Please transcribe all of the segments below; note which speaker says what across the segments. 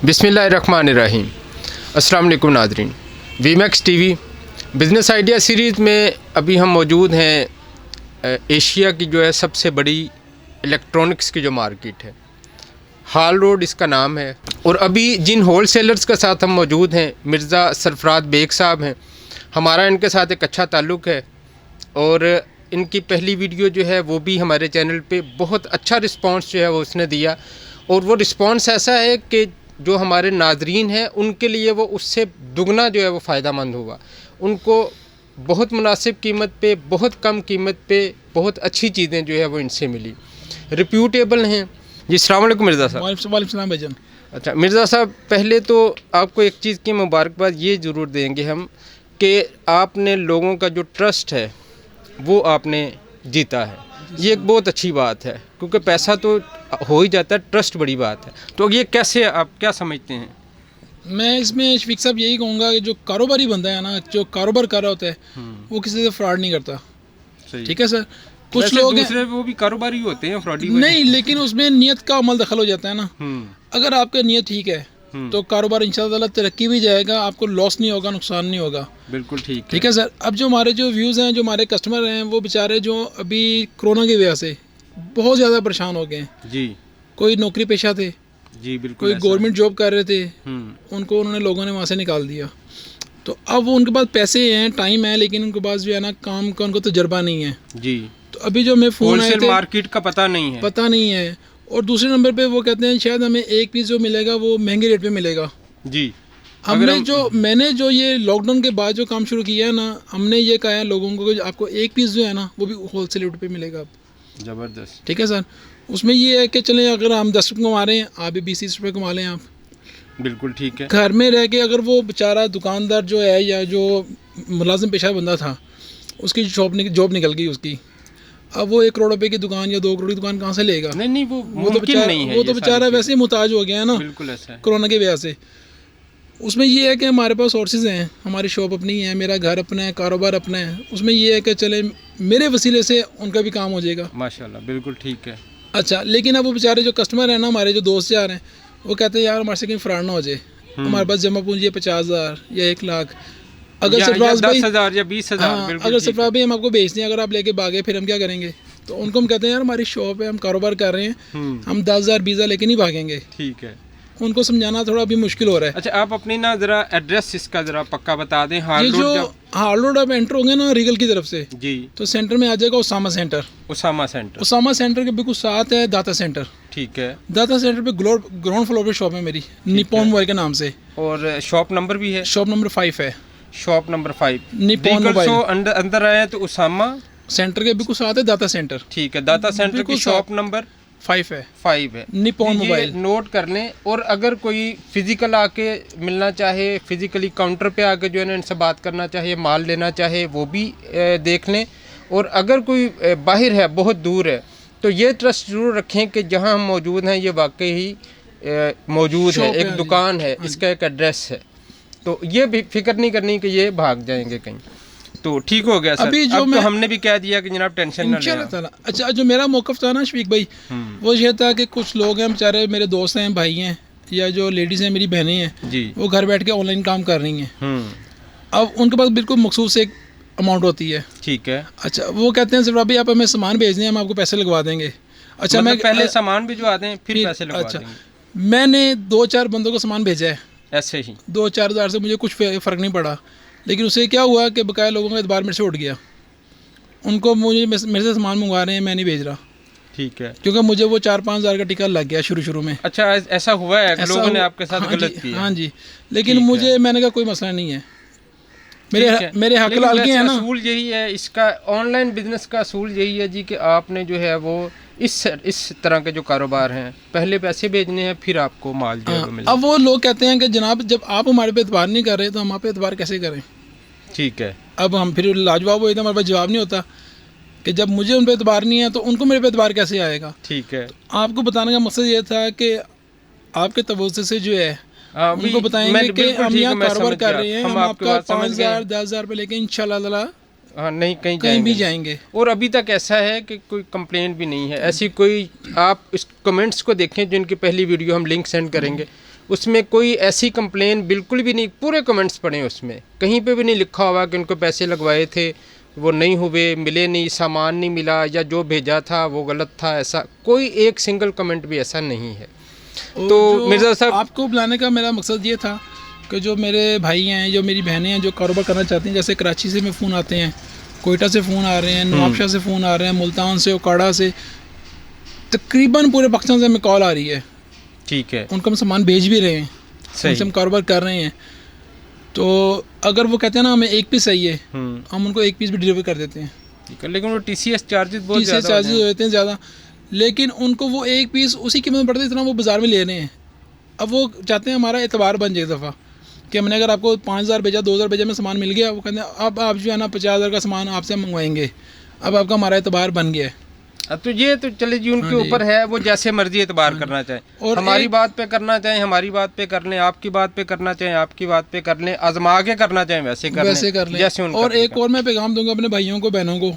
Speaker 1: बिस्मिल्लाहिर्रहमानिर्रहीम। अस्सलाम वालेकुम नाज़रीन, VMAX TV business idea series में अभी हम मौजूद हैं एशिया की जो है सबसे बड़ी इलेक्ट्रॉनिक्स की जो मार्केट है, हाल रोड इसका नाम है। और अभी जिन होल सेलर्स के साथ हम मौजूद हैं, मिर्ज़ा सरफराज बेग साहब हैं। हमारा इनके साथ एक अच्छा ताल्लुक़ है और इनकी पहली वीडियो जो है वो भी हमारे चैनल पे बहुत अच्छा रिस्पांस जो है वो उसने दिया। और वो रिस्पांस ऐसा है कि जो हमारे नाजरीन हैं उनके लिए वो उससे दुगना जो है वो फ़ायदामंद होगा। उनको बहुत मुनासिब कीमत पे, बहुत कम कीमत पे बहुत अच्छी चीज़ें जो है वो इनसे मिली, रिप्यूटेबल हैं। जी अस्सलाम वालेकुम मिर्ज़ा साहब।
Speaker 2: वालेकुम सलाम भाईजान।
Speaker 1: अच्छा मिर्ज़ा साहब, पहले तो आपको एक चीज़ की मुबारकबाद ये ज़रूर देंगे हम कि आपने लोगों का जो ट्रस्ट है वो आपने जीता है। ये एक बहुत अच्छी बात है, क्योंकि पैसा तो हो ही जाता है, ट्रस्ट बड़ी बात है। तो ये कैसे, आप क्या समझते हैं?
Speaker 2: मैं इसमें शफीक साहब यही कहूँगा कि जो कारोबारी बंदा है ना, जो कारोबार कर रहा होता है वो किसी से फ्रॉड नहीं करता। ठीक है सर। कुछ लोग
Speaker 1: दूसरे वो भी कारोबारी होते हैं, फ्रॉडी
Speaker 2: नहीं, लेकिन उसमें नियत का अमल दखल हो जाता है ना। अगर आपका नियत ठीक है तो कारोबार इंशाल्लाह तरक्की भी जाएगा, आपको लॉस नहीं होगा, नुकसान नहीं होगा।
Speaker 1: बिल्कुल ठीक
Speaker 2: है सर। अब जो हमारे जो व्यूज़ हैं, जो हमारे कस्टमर हैं, वो बेचारे जो अभी कोरोना की वजह से बहुत ज़्यादा परेशान हो गए हैं जी। कोई नौकरी पेशा थे जी, बिल्कुल, कोई गवर्नमेंट जॉब कर रहे थे, उनको उन्होंने लोगों ने वहाँ से निकाल दिया। तो अब वो उनके पास पैसे हैं, टाइम है, लेकिन उनके पास जो है ना काम का उनको तजर्बा नहीं है जी। तो अभी जो मैं फ़ोन आए थे,
Speaker 1: मार्केट का पता नहीं है।
Speaker 2: और दूसरे नंबर पे वो कहते हैं शायद हमें एक पीस जो मिलेगा वो महंगे रेट पे मिलेगा जी। मैंने जो ये लॉकडाउन के बाद जो काम शुरू किया है ना, हमने ये कहा है लोगों को कि आपको एक पीस जो है ना वो भी होलसेल रेट पे मिलेगा।
Speaker 1: ज़बरदस्त।
Speaker 2: ठीक है सर। उसमें ये है कि चलें, अगर हम 10 रुपये कमा रहे हैं, आप भी 20-30 रुपये कमा लें आप।
Speaker 1: बिल्कुल ठीक है।
Speaker 2: घर में रह के अगर वो बेचारा दुकानदार जो है या जो मुलाजिम पेशा बंदा था, उसकी जॉब निकल गई उसकी, अब वो 1 करोड़ रुपए की दुकान या 2 करोड़ की दुकान कहाँ से लेगा?
Speaker 1: नहीं, वो तो
Speaker 2: बेचारा वैसे ही मुताज हो गया है ना।
Speaker 1: बिल्कुल ऐसा है।
Speaker 2: कोरोना की वजह से उसमें ये है कि हमारे पास सोर्सेज हैं, हमारी शॉप अपनी है, मेरा घर अपना है, कारोबार अपना है। उसमें ये है कि चले मेरे वसीले से उनका भी काम हो जाएगा।
Speaker 1: माशाल्लाह, बिल्कुल ठीक है।
Speaker 2: अच्छा, लेकिन अब वो बेचारे जो कस्टमर हैं ना, हमारे जो दोस्त यार हैं, वो कहते हैं यार हमारे से कहीं फ्रॉड ना हो जाए, हमारे पास जमा पूंजी है 50,000 या 1 लाख। अगर सरफराज भाई
Speaker 1: 10,000 या 20,000,
Speaker 2: अगर सरफराज भाई हम आपको बेच दें, अगर आप लेके भागे फिर हम क्या करेंगे? तो उनको हम कहते हैं यार हमारी शॉप है, हम कारोबार कर रहे हैं, हम 10,000 20,000 लेके नहीं भागेंगे।
Speaker 1: ठीक है।
Speaker 2: उनको समझाना थोड़ा अभी मुश्किल हो रहा है।
Speaker 1: अच्छा, आप अपनी ना ज़रा एड्रेस इसका ज़रा पक्का बता दें।
Speaker 2: हाल रोड आप एंटर होंगे ना रीगल की तरफ से जी, तो सेंटर में आ जाएगा उसामा सेंटर के बिल्कुल साथ है दाता सेंटर। ठीक है। दाता सेंटर पे ग्राउंड फ्लोर पे शॉप है मेरी, निपॉन मोबाइल के नाम से।
Speaker 1: और शॉप नंबर भी है? शॉप नंबर
Speaker 2: 5 है।
Speaker 1: Shop number 5
Speaker 2: Nippon mobile.
Speaker 1: अंदर आए तो उसामा
Speaker 2: सेंटर के बिल्कुल साथ है दाता सेंटर।
Speaker 1: ठीक है। दाता सेंटर की शॉप नंबर
Speaker 2: 5 है निपॉन मोबाइल।
Speaker 1: नोट कर लें। और अगर कोई फिजिकल आके मिलना चाहे, फिजिकली काउंटर पे आके जो है ना इनसे बात करना चाहे, माल लेना चाहे, वो भी देख लें। और अगर कोई बाहर है, बहुत दूर है, तो ये ट्रस्ट ज़रूर रखें कि जहां हम मौजूद हैं ये वाकई ही मौजूद है, एक दुकान है, इसका एक एड्रेस है। तो ये भी फिक्र नहीं करनी कि ये भाग जाएंगे कहीं। तो ठीक हो गया सर। अभी जो तो हमने भी कह दिया कि जनाब टेंशन ना लें।
Speaker 2: अच्छा, जो मेरा मौक़िफ़ था ना शफीक भाई, वो ये था कि कुछ लोग हैं बेचारे, मेरे दोस्त हैं, भाई हैं, या जो लेडीज़ हैं मेरी बहनें हैं जी, वो घर बैठ के ऑनलाइन काम कर रही हैं। अब उनके पास बिल्कुल मखसूस एक अमाउंट होती है। ठीक है। अच्छा, वो कहते हैं सर भाई आप हमें सामान भेज दें, हम आपको पैसे लगवा देंगे। अच्छा, मैं
Speaker 1: पहले सामान भिजवा दें फिर पैसे लगवा देंगे।
Speaker 2: मैंने 2-4 बंदों को सामान भेजा है
Speaker 1: ऐसे ही,
Speaker 2: 2-4 हज़ार से मुझे कुछ फ़र्क नहीं पड़ा। लेकिन उससे क्या हुआ कि बकाया लोगों का एतबार मेरे से उठ गया। उनको मेरे से सामान मंगवा रहे हैं, मैं नहीं भेज रहा। ठीक है। क्योंकि मुझे वो 4-5 हज़ार का टिकट लग गया शुरू में।
Speaker 1: अच्छा, ऐसा हुआ है कि लोगों ने आपके साथ गलत किया?
Speaker 2: हाँ जी। लेकिन मैंने कहा कोई मसला नहीं है, मेरे हक लाल के हैं ना।
Speaker 1: असूल यही है इसका, ऑनलाइन बिजनेस का असूल यही है जी कि आपने जो है वो इस तरह के जो कारोबार हैं, पहले पैसे भेजने हैं फिर आपको माल जो है मिलेगा।
Speaker 2: अब वो लोग कहते हैं कि जनाब जब आप हमारे पे एतबार नहीं कर रहे तो हम आप पे एतबार कैसे करें?
Speaker 1: ठीक है।
Speaker 2: अब हम फिर लाजवाब हुए तो हमारे पास जवाब नहीं होता कि जब मुझे उन पर एतबार नहीं है तो उनको मेरे पे एतबार कैसे आएगा?
Speaker 1: ठीक है।
Speaker 2: तो आपको बताने का मकसद ये था कि आपके तवज्जो से जो है उनको बताएंगे कि हम यहाँ कारोबार कर रहे हैं, हम आपका 5,000 10,000 रुपये लेके इंशाल्लाह
Speaker 1: नहीं कहीं
Speaker 2: भी जाएंगे।
Speaker 1: और अभी तक ऐसा है कि कोई कंप्लेंट भी नहीं है ऐसी कोई। आप इस कमेंट्स को देखें जिनकी पहली वीडियो हम लिंक सेंड करेंगे, उसमें कोई ऐसी कंप्लेन बिल्कुल भी नहीं, पूरे कमेंट्स पढ़े उसमें, कहीं पे भी नहीं लिखा हुआ कि उनको पैसे लगवाए थे वो नहीं हुए, मिले नहीं, सामान नहीं मिला, या जो भेजा था वो गलत था, ऐसा कोई एक सिंगल कमेंट भी ऐसा नहीं है। तो मिर्ज़ा साहब,
Speaker 2: आपको बुलाने का मेरा मकसद ये था कि जो मेरे भाई हैं, जो मेरी बहनें हैं, जो कारोबार करना चाहती हैं, जैसे कराची से में फ़ोन आते हैं, कोयटा से फ़ोन आ रहे हैं, नवाबशाह से फ़ोन आ रहे हैं, मुल्तान से, ओकाड़ा से, तकरीबन पूरे पाकिस्तान से हमें कॉल आ रही है।
Speaker 1: ठीक है,
Speaker 2: उनको हम सामान भेज भी रहे हैं, उनसे हम कारोबार कर रहे हैं। तो अगर वो कहते हैं ना हमें एक पीस चाहिए, हम उनको एक पीस भी डिलीवर कर देते हैं।
Speaker 1: ठीक है, लेकिन वो TCS चार्जेस बहुत ज़्यादा
Speaker 2: होते हैं ज़्यादा, लेकिन उनको वो एक पीस उसी कीमत में पड़ता है जितना वो बाज़ार में ले रहे हैं। अब वो चाहते हैं हमारा एतबार बन जाए दफ़ा कि हमने अगर आपको 5,000 भेजा, 2,000 भेजा में सामान मिल गया, वो कहते हैं अब आप जो है ना 50,000 का सामान आपसे मंगवाएंगे, अब आपका हमारा एतबार बन गया है।
Speaker 1: अब तो ये तो चले जी उनके ऊपर है, वो जैसे मर्जी एतबार करना चाहें, और हमारी बात पे करना चाहें हमारी बात पे कर लें, आपकी बात पे करना चाहें आपकी बात पे कर लें, आजमा के करना चाहें वैसे कर लें जैसे उनका।
Speaker 2: और एक और मैं पैगाम दूंगा अपने भाइयों को, बहनों को,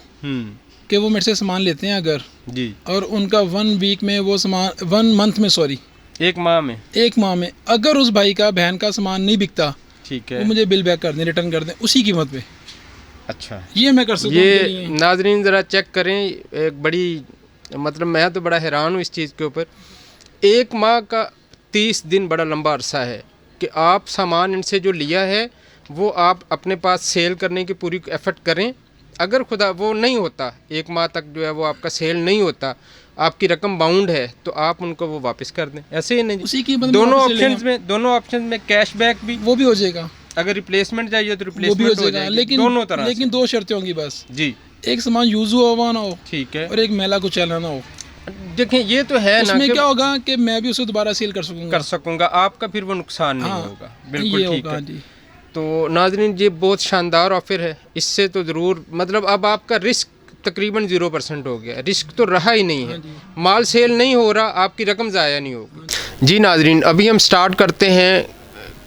Speaker 2: कि वो मेरे से सामान लेते हैं अगर जी, और उनका 1 वीक में वो सामान 1 मंथ में, सॉरी
Speaker 1: 1 माह में
Speaker 2: अगर उस भाई का बहन का सामान नहीं बिकता, ठीक है, वो मुझे बिल बैक कर दें, रिटर्न कर दें उसी कीमत पे।
Speaker 1: अच्छा,
Speaker 2: ये मैं कर सकता हूँ।
Speaker 1: ये नाजरीन ज़रा चेक करें, एक बड़ी मतलब मैं तो बड़ा हैरान हूँ इस चीज़ के ऊपर। 1 माह का 30 दिन बड़ा लंबा अरसा है कि आप सामान इनसे जो लिया है वो आप अपने पास सेल करने की पूरी एफर्ट करें। अगर खुदा वो नहीं होता, 1 माह तक जो है वो आपका सेल नहीं होता, आपकी रकम बाउंड है, तो आप उनको वो वापस कर दें। ऐसे ही नहीं,
Speaker 2: उसी की
Speaker 1: दोनों ऑप्शंस में कैशबैक भी
Speaker 2: वो भी हो जाएगा,
Speaker 1: अगर रिप्लेसमेंट चाहिए तो रिप्लेसमेंट हो जाएगा,
Speaker 2: लेकिन
Speaker 1: दोनों तरह,
Speaker 2: लेकिन 2 शर्तें होंगी बस जी। एक सामान यूज हुआ ना हो,
Speaker 1: ठीक है,
Speaker 2: और एक मैला कुछ चला ना हो।
Speaker 1: देखें ये तो है ना,
Speaker 2: उसमें क्या होगा कि मैं भी उसे दोबारा सेल कर सकूंगा,
Speaker 1: आपका फिर वो नुकसान नहीं होगा। बिल्कुल ठीक है। तो नाज़रीन ये बहुत शानदार ऑफर है, इससे तो ज़रूर मतलब अब आपका रिस्क तकरीबन 0% हो गया, रिस्क तो रहा ही नहीं है, माल सेल नहीं हो रहा, आपकी रकम ज़ाया नहीं होगी। जी नाज़रीन, अभी हम स्टार्ट करते हैं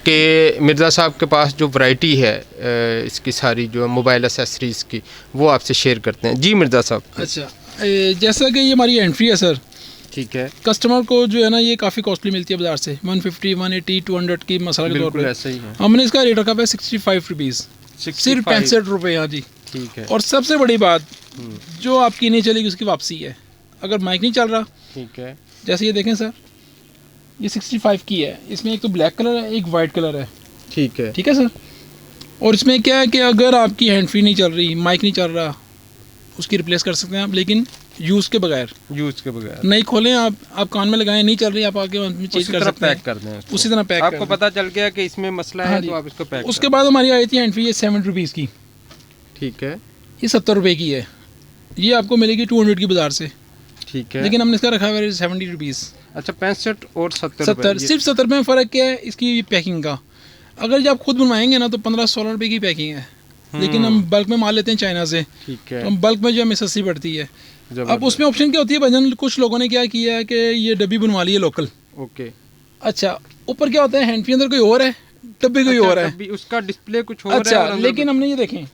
Speaker 1: कि मिर्ज़ा साहब के पास जो वैरायटी है इसकी सारी जो मोबाइल एसेसरीज़ की, वो आपसे शेयर करते हैं। जी मिर्ज़ा साहब।
Speaker 2: अच्छा, जैसा कि ये हमारी एंट्री है सर,
Speaker 1: ठीक है,
Speaker 2: कस्टमर को जो है ना ये काफ़ी कॉस्टली मिलती है बाज़ार से, 150, 180, 200 की मसाला के तौर पर
Speaker 1: ऐसा ही है।
Speaker 2: हमने इसका रेट रखा है 65 रुपीज़, सिर्फ 65 रुपये। हाँ जी, ठीक है। और सबसे बड़ी बात जो आपकी नहीं चलेगी उसकी वापसी है। अगर माइक नहीं चल रहा, ठीक है, जैसे ये देखें सर, ये 65 की है, इसमें एक तो ब्लैक कलर है, एक वाइट कलर है, ठीक है, ठीक है सर। और इसमें क्या है कि अगर आपकी हैंड फ्री नहीं चल रही, माइक नहीं चल रहा, उसकी रिप्लेस कर सकते हैं आप, लेकिन यूज़ के बगैर नहीं खोलें आप कान में लगाएं, नहीं चल रही, आप आगे चेंज कर सकते हैं, पैक कर दें, उसी तरह पैक।
Speaker 1: आपको पता चल गया कि इसमें मसला है तो आप इसको पैक।
Speaker 2: उसके बाद हमारी आई थी हैंड फ्री, ये 70 रुपीज़ की, ठीक है, ये 70 रुपये की है, ये आपको मिलेगी 200 की बाज़ार से, ठीक है, लेकिन हमने इसका रखा है 70 रुपीज़।
Speaker 1: अच्छा, 65 और 70
Speaker 2: सिर्फ 70 रुपये में फ़र्क क्या है इसकी पैकिंग का। अगर जब आप खुद बनवाएंगे ना तो 15-16 रुपये की पैकिंग है, लेकिन हम बल्क में माल लेते हैं चाइना से, ठीक है, तो बल्क में जो हमें सस्ती पड़ती है। अब उसमें ऑप्शन क्या होती है भाईजान, कुछ लोगों ने क्या किया है कि ये डब्बी बनवा ली है लोकल, ओके, अच्छा, ऊपर क्या होता है हैंड फ्री अंदर कोई और है, डब्बी कोई और है,
Speaker 1: उसका डिस्प्ले कुछ और
Speaker 2: है। अच्छा, लेकिन हमने ये देखें,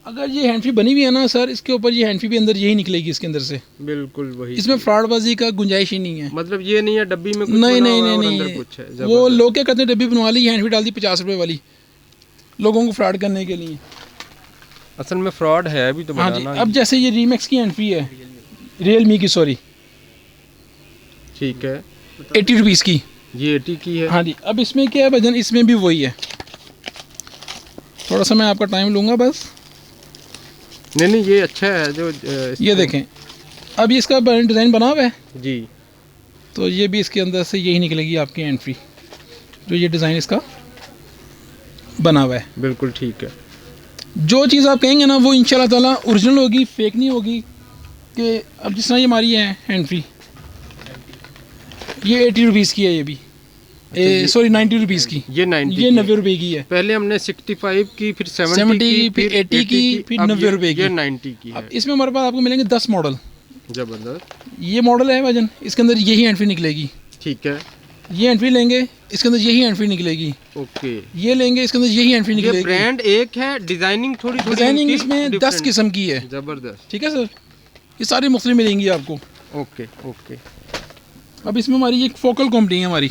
Speaker 2: अगर ये हैंड फ्री बनी हुई है ना सर, इसके ऊपर ये हैंड फ्री भी अंदर यही निकलेगी इसके अंदर से, बिल्कुल वही, इसमें फ्रॉडबाजी का गुंजाइश ही नहीं है। मतलब ये नहीं है डब्बी में कुछ नहीं, कुछ है। वो लोग क्या करते हैं, डब्बी बनवा ली, हैंड फ्री डाल दी 50 रुपये वाली, लोगों को फ्रॉड करने के लिए।
Speaker 1: असल में फ्रॉड है अभी तो बताना।
Speaker 2: अब जैसे ये रीमैक्स की हैंड फ्री है, रियलमी की, सॉरी,
Speaker 1: ठीक है,
Speaker 2: 80 रुपीज़ की, ये 80 की है। हाँ जी, अब इसमें क्या है भजन, इसमें भी वही है, थोड़ा सा मैं आपका टाइम लूँगा बस।
Speaker 1: नहीं ये अच्छा है जो
Speaker 2: ये देखें, अब इसका डिज़ाइन बना हुआ है
Speaker 1: जी,
Speaker 2: तो ये भी इसके अंदर से यही निकलेगी आपकी हैंड फ्री, जो ये डिज़ाइन इसका बना हुआ है, बिल्कुल ठीक है। जो चीज़ आप कहेंगे ना वो इंशाल्लाह ताला ओरिजिनल होगी, फेक नहीं होगी। कि अब जिस तरह ये हमारी है हैंड फ्री, ये 80 रुपीज़ की है, ये भी सॉरी 90 रुपीज़ की, ये 90 रुपये की है।
Speaker 1: पहले हमने 65 की, फिर 70 की,
Speaker 2: फिर 80 की, फिर 90 रुपये की,
Speaker 1: ये 90 की है।
Speaker 2: अब इसमें हमारे पास आपको मिलेंगे 10 मॉडल,
Speaker 1: ज़बरदस्त।
Speaker 2: ये मॉडल है वजन, इसके अंदर यही हैंड फ्री निकलेगी, ठीक है, ये हैंड फ्री लेंगे इसके अंदर यही हैंड फ्री निकलेगी, ओके, ये लेंगे इसके अंदर यही हैंड फ्री निकलेगी।
Speaker 1: ब्रांड एक है, डिजाइनिंग थोड़ी
Speaker 2: डिजाइनिंग इसमें 10 किस्म की है,
Speaker 1: ज़बरदस्त,
Speaker 2: ठीक है सर, ये सारी मुख्तलिफ मिलेंगी आपको,
Speaker 1: ओके ओके।
Speaker 2: अब इसमें हमारी एक फोकल कंपनी है हमारी,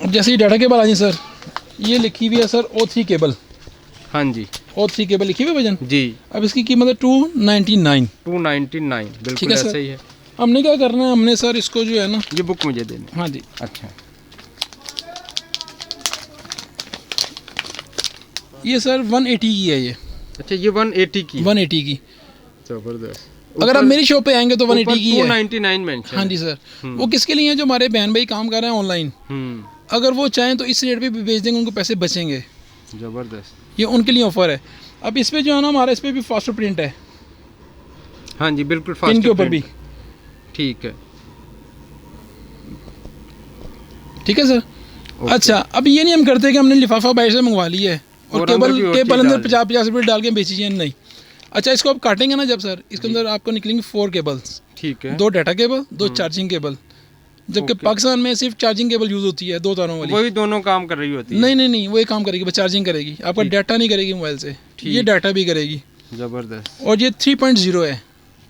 Speaker 2: अब जैसे ये डाटा केबल आ जाए सर, ये लिखी हुई है सर O3 केबल।
Speaker 1: हाँ जी,
Speaker 2: O3 केबल लिखी हुई है भजन
Speaker 1: जी।
Speaker 2: अब इसकी कीमत है 299।
Speaker 1: 299 बिल्कुल
Speaker 2: ठीक है
Speaker 1: ऐसा
Speaker 2: सर।
Speaker 1: ही है।
Speaker 2: हमने क्या करना है, हमने सर इसको जो है ना,
Speaker 1: ये बुक मुझे देनी।
Speaker 2: हाँ जी,
Speaker 1: अच्छा,
Speaker 2: ये सर 180 की है ये।
Speaker 1: अच्छा ये 180 की।
Speaker 2: 180 की।
Speaker 1: जबरदस्त।
Speaker 2: अगर आप मेरी शॉप पे आएंगे तो 180 की है।
Speaker 1: 299 मेंशन।
Speaker 2: हाँ जी सर। वो किसके लिए है? जो हमारे बहन भाई काम कर रहे हैं ऑनलाइन, अगर वो चाहें तो इस रेट पे भी बेच देंगे, उनको पैसे बचेंगे।
Speaker 1: जबरदस्त।
Speaker 2: ये उनके लिए ऑफर है। अब इस पे जो है ना, हमारा इस पे भी फास्टर प्रिंट है।
Speaker 1: हाँ जी बिल्कुल फास्ट
Speaker 2: इनके ऊपर भी।
Speaker 1: ठीक है,
Speaker 2: ठीक है सर। अच्छा, अब ये नहीं हम करते कि हमने लिफाफा बाहर से मंगवा लिया है और केबल अंदर 50-50 रुपये डाल के बेची जाए, नहीं। अच्छा, इसको आप काटेंगे ना जब सर, इसके अंदर आपको निकलेंगे 4 केबल्स।
Speaker 1: ठीक है।
Speaker 2: 2 डाटा केबल, 2 चार्जिंग केबल। जबकि पाकिस्तान में सिर्फ चार्जिंग केबल यूज़ होती है, 2 तारों वाली।
Speaker 1: वही दोनों काम कर रही होती है।
Speaker 2: नहीं, वो एक काम करेगी, बस चार्जिंग करेगी, आपका डाटा नहीं करेगी मोबाइल से, ये डाटा भी करेगी।
Speaker 1: जबरदस्त।
Speaker 2: और ये 3.0 है,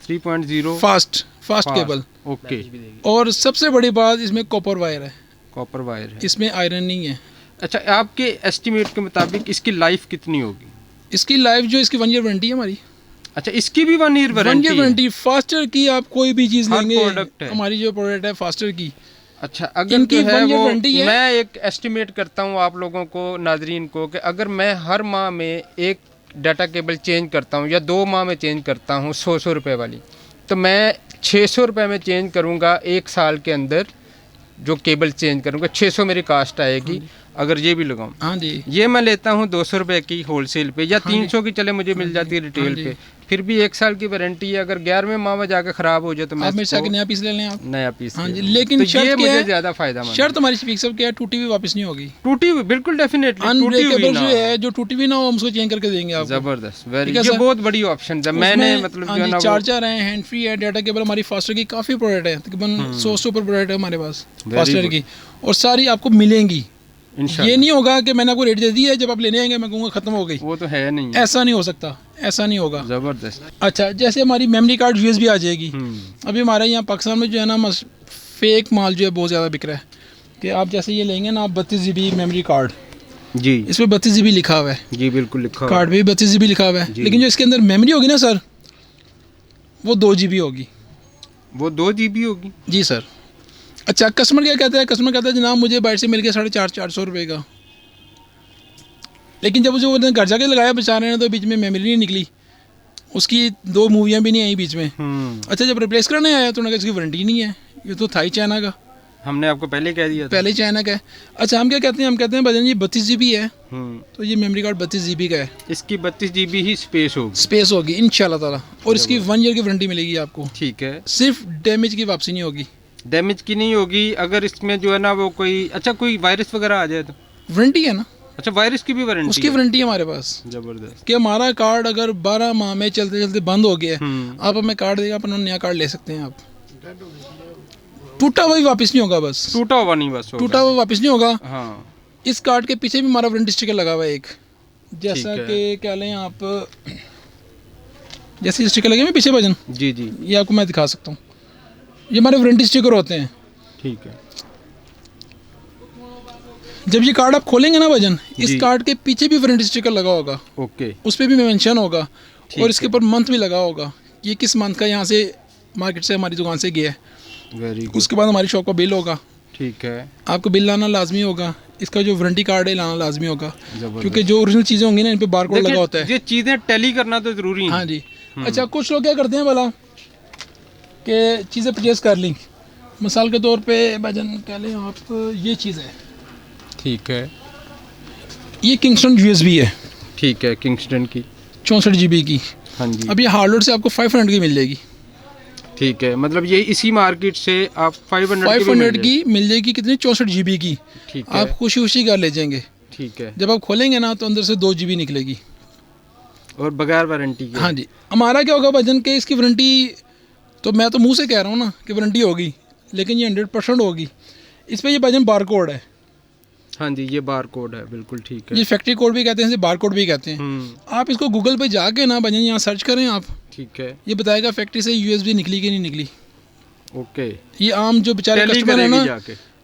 Speaker 1: 3.0
Speaker 2: फास्ट केबल।
Speaker 1: ओके।
Speaker 2: और सबसे बड़ी बात, इसमें कॉपर वायर है,
Speaker 1: कॉपर वायर है,
Speaker 2: इसमें आयरन नहीं है।
Speaker 1: अच्छा, आपके एस्टिमेट के मुताबिक इसकी लाइफ कितनी होगी?
Speaker 2: इसकी लाइफ जो, इसकी 1 ईयर वारंटी है हमारी।
Speaker 1: अच्छा, इसकी भी 1 ईयर
Speaker 2: 1 ईयर वारंटी। फास्टर की आप कोई भी चीज़
Speaker 1: हर
Speaker 2: लेंगे,
Speaker 1: प्रोडक्ट है।
Speaker 2: हमारी जो प्रोडक्ट है फास्टर की,
Speaker 1: अच्छा, अगर
Speaker 2: इनकी
Speaker 1: जो है
Speaker 2: 1 ईयर
Speaker 1: वो
Speaker 2: वारंटी है।
Speaker 1: मैं एक एस्टिमेट करता हूँ आप लोगों को, नाजरीन को, कि अगर मैं हर माह में एक डाटा केबल चेंज करता हूँ या 2 माह में चेंज करता हूँ 100 रुपये वाली, तो मैं 600 रुपये में चेंज करूँगा 1 साल के अंदर। जो केबल चेंज करूँगा 600 मेरी कास्ट आएगी। अगर ये भी लगाऊँ,
Speaker 2: हाँ जी,
Speaker 1: ये मैं लेता हूँ 200 रुपये की होलसेल पे, या 300 की चले मुझे मिल जाती है रिटेल पे, फिर भी 1 साल की वारंटी है। अगर 11वें माह में जाकर ख़राब हो जाए तो मैं
Speaker 2: आप मेरे से नया पीस ले लें आप।
Speaker 1: नया पीस।
Speaker 2: हाँ जी, लेकिन
Speaker 1: तो
Speaker 2: शर्त
Speaker 1: ये
Speaker 2: क्या
Speaker 1: मुझे
Speaker 2: है?
Speaker 1: ज़्यादा फायदा मंद।
Speaker 2: शर्त हमारी स्पीक सब क्या है, टूटी हुई वापस नहीं होगी।
Speaker 1: टूटी हुई बिल्कुल डेफिनेटली,
Speaker 2: अनब्रेकेबल जो है, जो टूटी हुई ना हो, हम उसको चेंज करके देंगे आपको।
Speaker 1: जबरदस्त, वेरी, ये बहुत बड़ी ऑप्शन है। मैंने मतलब जो है ना,
Speaker 2: चार्जर है, हैंड फ्री है, डाटा केबल हमारी फास्टर की काफ़ी प्रोडक्ट है, तकरीबन 100 से ऊपर प्रोडक्ट है हमारे पास फास्टर की, और सारी आपको मिलेंगी। ये नहीं होगा कि मैंने आपको रेट दे दिया है, जब आप लेने आएंगे मैं कहूँगा खत्म हो गई,
Speaker 1: वो तो है नहीं,
Speaker 2: ऐसा नहीं हो सकता, ऐसा नहीं होगा।
Speaker 1: जबरदस्त।
Speaker 2: अच्छा, जैसे हमारी मेमोरी कार्ड USB आ जाएगी। अभी हमारे यहाँ पाकिस्तान में जो है ना, फेक माल जो है बहुत ज़्यादा बिक रहा है। कि आप जैसे ये लेंगे ना, आप 32 GB मेमोरी कार्ड,
Speaker 1: जी,
Speaker 2: इसमें 32 GB लिखा हुआ है,
Speaker 1: जी बिल्कुल लिखा,
Speaker 2: कार्ड पे भी 32 GB लिखा हुआ है, लेकिन जो इसके अंदर मेमोरी होगी ना सर, वो 2 GB होगी।
Speaker 1: वो 2 GB होगी?
Speaker 2: जी सर। अच्छा, कस्टमर क्या कहता है? कस्टमर कहता है जनाब मुझे बाहर से मिल गया 450 रुपये का, लेकिन जब जो घर जाके लगाया बेचारे ने, तो बीच में मेमोरी नहीं निकली, उसकी 2 मूवियाँ भी नहीं आई बीच में। अच्छा, जब रिप्लेस करने आया तो उन्होंने कहा इसकी वारंटी नहीं है, ये तो था ही चाइना का।
Speaker 1: हमने आपको पहले कह दिया था।
Speaker 2: पहले चाइना का है। अच्छा, हम क्या कहते हैं? हम कहते हैं भजन जी 32 GB है, तो ये मेमोरी कार्ड 32 GB का है,
Speaker 1: इसकी 32 GB ही स्पेस होगी
Speaker 2: इंशाल्लाह ताला, और इसकी 1 ईयर की वारंटी मिलेगी आपको।
Speaker 1: ठीक है।
Speaker 2: सिर्फ डैमेज की वापसी नहीं होगी।
Speaker 1: डैमेज की नहीं होगी? अगर इसमें जो है ना वो कोई, अच्छा कोई वायरस वगैरह आ जाए तो?
Speaker 2: वारंटी है ना।
Speaker 1: अच्छा, वायरस की भी वारंटी?
Speaker 2: उसकी वारंटी है हमारे पास।
Speaker 1: जबरदस्त।
Speaker 2: कि हमारा कार्ड अगर 12 माह में चलते चलते बंद हो गया, आप हमें कार्ड देगा, अपना नया कार्ड ले सकते हैं आप। टूटा हुआ भी वापस नहीं होगा, बस
Speaker 1: टूटा हुआ नहीं, बस
Speaker 2: टूटा हुआ वापस नहीं होगा।
Speaker 1: हाँ।
Speaker 2: इस कार्ड के पीछे भी हमारा वारंटी स्टिकर लगा हुआ है एक, जैसा कि क्या लें आप, जैसे स्टिकर लगे हुए पीछे भजन,
Speaker 1: जी जी,
Speaker 2: ये आपको मैं दिखा सकता हूँ, ये हमारे वारंटी स्टिकर होते हैं।
Speaker 1: ठीक है।
Speaker 2: जब ये कार्ड आप खोलेंगे ना भजन, इस कार्ड के पीछे भी वारंटी स्टिकर लगा होगा,
Speaker 1: ओके,
Speaker 2: उस पर भी मेंशन होगा, और इसके ऊपर मंथ भी लगा होगा, ये किस मंथ का यहाँ से मार्केट से हमारी दुकान से गया है।
Speaker 1: Very good.
Speaker 2: उसके बाद हमारी शॉप का बिल होगा।
Speaker 1: ठीक है।
Speaker 2: आपको बिल लाना लाजमी होगा, इसका जो वारंटी कार्ड है लाना लाजमी होगा, क्योंकि जो ओरिजिनल चीज़ें होंगी ना, इन पे बारकोड लगा होता है।
Speaker 1: ये चीज़ें टैली करना तो ज़रूरी है।
Speaker 2: हाँ जी। अच्छा, कुछ लोग क्या करते हैं भला कि चीज़ें परचेज कर ली, मिसाल के तौर पे भजन कह लें आप, ये चीज़ है,
Speaker 1: ठीक है,
Speaker 2: ये किंगस्टन USB है,
Speaker 1: ठीक है, किंगस्टन की
Speaker 2: 64 GB की।
Speaker 1: हाँ जी।
Speaker 2: अब ये हार्डवेयर से आपको 500 की मिल जाएगी।
Speaker 1: ठीक है, मतलब ये इसी मार्केट से आप
Speaker 2: 500 की मिल जाएगी, कितनी, 64 GB की।
Speaker 1: ठीक है,
Speaker 2: आप खुशी खुशी कर ले जाएंगे।
Speaker 1: ठीक है।
Speaker 2: जब आप खोलेंगे ना, तो अंदर से 2 GB निकलेगी,
Speaker 1: और बगैर वारंटी के?
Speaker 2: हाँ जी। हमारा क्या होगा भजन के, इसकी वारंटी तो मैं तो मुंह से कह रहा हूँ ना कि वारंटी होगी, लेकिन ये 100% होगी। इस पर ये भजन बारकोड है।
Speaker 1: हाँ जी, ये बार कोड है, बिल्कुल ठीक है।
Speaker 2: ये फैक्ट्री कोड भी कहते हैं, इसे बार कोड भी कहते हैं। आप इसको गूगल पे जाके ना भजन यहाँ सर्च करें आप,
Speaker 1: ठीक है,
Speaker 2: ये बताएगा फैक्ट्री से USB निकली कि नहीं निकली।
Speaker 1: ओके।
Speaker 2: ये आम जो बेचारे कस्टमर है ना,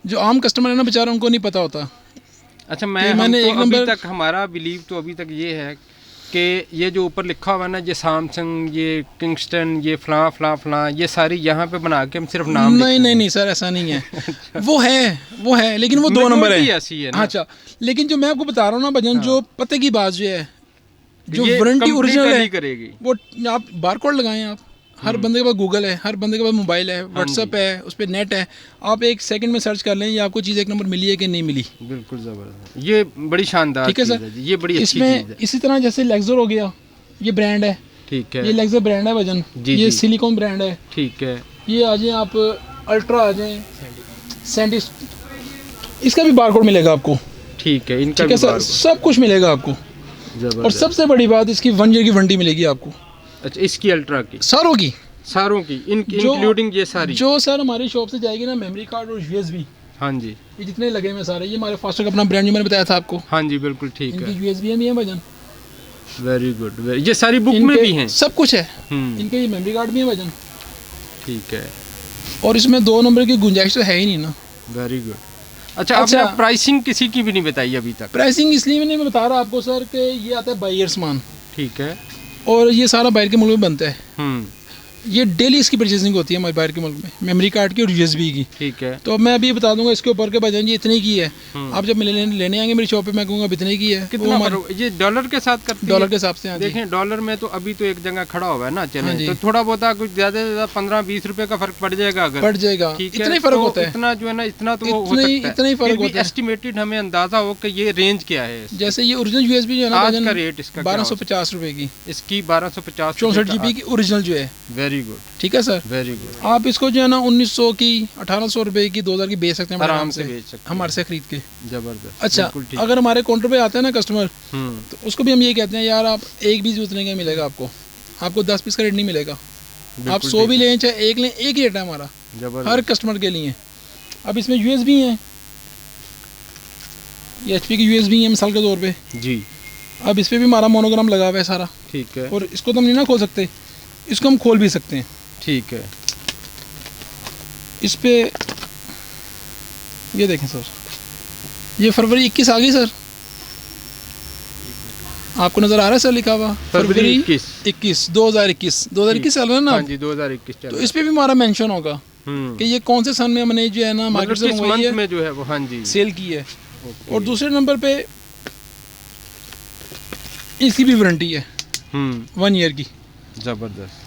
Speaker 2: जो आम कस्टमर है ना बेचारा, उनको नहीं पता होता।
Speaker 1: अच्छा, मैंने एक नंबर अभी तक हमारा बिलीव तो अभी तक ये है कि ये जो ऊपर लिखा हुआ है ना, ये सैमसंग, ये किंगस्टन, ये फलां, ये सारी यहाँ पे बना के हम सिर्फ नाम
Speaker 2: नहीं सर, ऐसा नहीं है। वो है लेकिन वो 2 नंबर है ऐसी है ना। अच्छा, लेकिन जो मैं आपको बता रहा हूँ ना भजन, जो पते की बात जो है, जो वारंटी ओरिजिनल है करेगी, वो आप बारकोड लगाएं। आप हर बंदे के पास गूगल है, हर बंदे के पास मोबाइल है, व्हाट्सएप है, उस पर नेट है, आप 1 सेकंड में सर्च कर लें ये आपको चीज़ 1 नंबर मिली है कि नहीं मिली।
Speaker 1: बिल्कुल ज़बरदस्त, ये बड़ी शानदार, ठीक है सर, ये बड़ी अच्छी चीज़ है।
Speaker 2: इसी तरह जैसे लेक्सर हो गया, ये ब्रांड है, ठीक है, ये लेक्सर ब्रांड है भजन, ये सिलिकॉन ब्रांड है, ठीक है। ये आ जाए आप अल्ट्रा आ जाए, सैंडिस, इसका भी बारकोड मिलेगा आपको, ठीक है, इनका भी सर सब कुछ मिलेगा आपको। और सबसे बड़ी बात, इसकी 1 ईयर की वारंटी मिलेगी आपको। अच्छा, इसकी अल्ट्रा की, सारों की इंक्लूडिंग ये सारी जो सर हमारी शॉप से जाएगी ना, मेमोरी कार्ड और यूएसबी, हाँ जी, ये जितने लगे हुए सारे, ये हमारे फास्टर का अपना ब्रांड जो मैंने बताया था आपको, हाँ जी बिल्कुल ठीक है, इनकी यूएसबी भी है भजन। वेरी गुड, ये सारी बुक में भी हैं, सब कुछ है, इनके ये मेमोरी कार्ड भी है भजन, ठीक है। और इसमें 2 नंबर की गुंजाइश तो है ही नहीं ना। Very good. अच्छा, आपने प्राइसिंग किसी की भी नहीं बताई अभी तक? प्राइसिंग इसलिए मैंने बता रहा आपको सर कि ये आता है बायर सामान, ठीक है, और ये सारा बाहर के मुल्क में बनता है। ये डेली इसकी परचेजिंग होती है हमारे बाहर के मुल्क में, मेमोरी कार्ड की और यूएसबी की, ठीक है। तो मैं अभी बता दूंगा इसके ऊपर के भजन जी इतने की है। आप जब लेने आएंगे मेरी शॉप पे, मैं कहूँगा इतने की है। कितना ये डॉलर के साथ करते हैं? डॉलर के हिसाब से देखें, डॉलर में तो अभी तो एक जगह खड़ा हुआ है ना, चले तो थोड़ा बहुत कुछ ज़्यादा से ज़्यादा 15-20 रुपए का फर्क पड़ जाएगा, अगर पड़ जाएगा, इतना ही फर्क होता है, इतना जो है ना, इतना तो इतना ही फर्क होता है। एस्टिमेटेड हमें अंदाजा हो कि ये रेंज क्या है। जैसे ये ओरिजिनल यूएसबी जो है ना, आज का रेट इसका 1250 रुपए की, इसकी 1250, 64 GB की ओरिजिनल जो है। वेरी गुड, ठीक है सर, वेरी गुड। आप इसको जो है ना 1900 की, 1800 रुपए की, 2000 की बेच सकते हैं आराम से, बेच सकते हैं हमारे से खरीद के। जबरदस्त। अच्छा, अगर हमारे काउंटर पे आते हैं ना कस्टमर, तो उसको भी हम ये कहते हैं, यार आप एक भी उतने का मिलेगा आपको 10 पीस का रेट नहीं मिलेगा। आप 100 भी लें चाहे 1 लें, एक ही रेट है हमारा हर कस्टमर के लिए। अब इसमें यूएसबी है, ये एचपी की यूएसबी है मिसाल के तौर पे जी। अब इस पर भी हमारा मोनोग्राम लगा हुआ है सारा, ठीक है, और इसको तो हम नहीं ना खोल सकते, इसको हम खोल भी सकते हैं, ठीक है। इस पे ये देखें सर, ये फरवरी 21 आ गई सर, आपको नज़र आ रहा है सर लिखा हुआ फरवरी 21 2021 चल रहा है ना? हाँ जी, 2021 चल रहा है। तो इस पे भी हमारा मेंशन होगा कि ये कौन से सन में हमने जो है ना मार्केट से मंगवाई है, में जो है वो, हाँ जी, सेल की है। और दूसरे नंबर पे इसकी भी वारंटी है 1 ईयर की। ज़बरदस्त।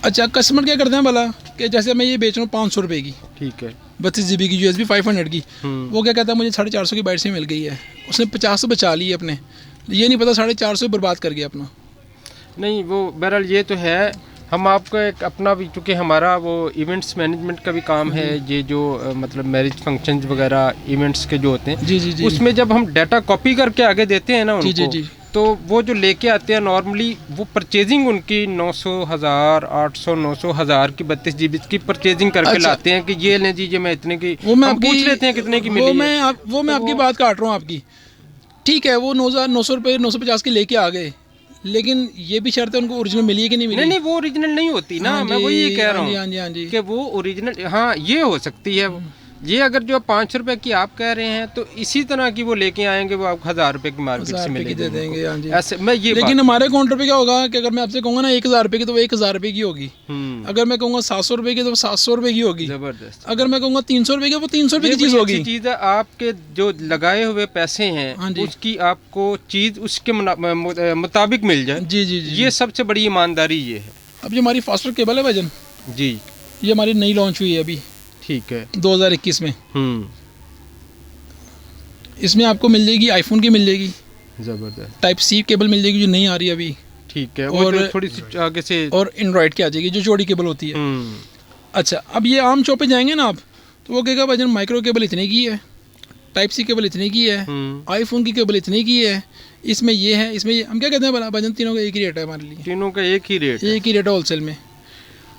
Speaker 2: अच्छा, कस्टमर क्या करते हैं भला कि जैसे मैं ये बेच रहा हूँ 500 रुपये की, ठीक है, 32 GB की यूएसबी 500 की, वो क्या कहता है मुझे 450 की बाइट से मिल गई है, उसने 50 बचा ली है अपने, ये नहीं पता 450 बर्बाद कर गया अपना। नहीं, वो बहरहाल ये तो है, हम आपको एक अपना भी, चूँकि हमारा वो इवेंट्स मैनेजमेंट का भी काम है, ये जो मतलब मैरिज फंक्शन वगैरह इवेंट्स के जो होते हैं, जी जी जी, उसमें जब हम डाटा कॉपी करके आगे देते हैं ना उनको, जी जी, तो वो जो लेके आते हैं नॉर्मली वो परचेजिंग उनकी 900, 1000, 800, 900, 1000 की 32 GB की परचेजिंग करके, अच्छा, लाते हैं कि ये लें जी, ये मैं इतने की, वो मैं पूछ लेते हैं कितने की मिली है। वो मैं आपकी बात काट रहा हूँ आपकी, ठीक है, वो 900 रुपये 950 की लेके आ गए, लेकिन ये भी शर्त है उनको ओरिजिनल मिली है कि नहीं मिली? नहीं, वो ओरिजिनल नहीं होती ना, मैं वही ये कह रहा हूँ, हाँ जी, हाँ जी, कि वो ओरिजिनल, हाँ ये हो सकती है। ये अगर जो 500 रुपये की आप कह रहे हैं, तो इसी तरह की वो लेके आएंगे, वो आपको 1000 रुपये की मार्केट से मिलेगी, दे देंगे, हाँ जी। ऐसे मैं ये, लेकिन हमारे काउंटर पे क्या होगा कि अगर मैं आपसे कहूँगा ना 1000 रुपये की, तो वो 1000 रुपये की होगी। अगर मैं कहूँगा 700 रुपये की, तो 700 रुपये की होगी। जबरदस्त। अगर मैं कहूँगा 300 रुपये की, वो 300 रुपये की चीज़ होगी। चीज़ है, आपके जो लगाए हुए पैसे हैं उसकी आपको चीज़ उसके मुताबिक मिल जाए। जी जी जी, ये सबसे बड़ी ईमानदारी ये है। अब जो हमारी फास्टर केबल है भजन जी, ये हमारी नई लॉन्च हुई है अभी, ठीक है, 2021 में। इसमें आपको मिल जाएगी आईफोन की, मिल जाएगी जबरदस्त टाइप सी केबल मिल जाएगी जो नहीं आ रही अभी, ठीक है, और थोड़ी सी आगे से, और एंड्रॉइड की आ जाएगी जो चौड़ी केबल होती है। अच्छा, अब ये आम शॉप पे जाएंगे ना आप, तो वो कहेगा भजन माइक्रो केबल इतने की है, टाइप सी केबल इतने की है, आईफोन की केबल इतने की है, इसमें ये है, इसमें ये, हम क्या कहते हैं भजन तीनों का एक ही रेट है हमारे लिए, तीनों का एक ही रेट है होलसेल में।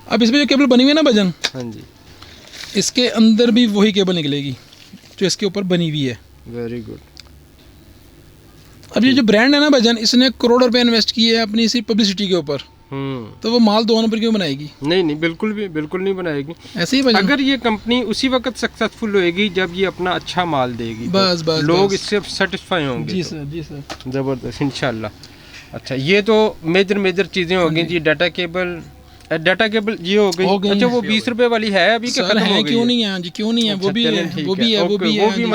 Speaker 2: अब इसमें जो केबल बनी हुई है ना भजन, हाँ जी, इसके अंदर भी वही केबल निकलेगी जो इसके ऊपर बनी हुई है। Very good. अब ये जो ब्रांड है ना भजन, इसने करोड़ों रुपए इन्वेस्ट किए हैं अपनी इसी पब्लिसिटी के ऊपर, तो वो माल 2 नंबर क्यों बनाएगी?
Speaker 1: नहीं, बिल्कुल नहीं बनाएगी।
Speaker 2: ऐसे ही बना,
Speaker 1: अगर ये कंपनी उसी वक्त सक्सेसफुल होएगी जब ये अपना अच्छा माल देगी,
Speaker 2: बस
Speaker 1: लोग इससे सेटिस्फाई होंगे।
Speaker 2: जी सर।
Speaker 1: ज़बरदस्त, इंशाल्लाह। अच्छा, ये तो मेजर चीज़ें हो गई जी। डाटा केबल ये हो गई। अच्छा, वो 20 रुपए वाली है अभी,
Speaker 2: सर है, क्यों नहीं है? जी क्यों नहीं है? वो भी है, वो भी है, वो भी है।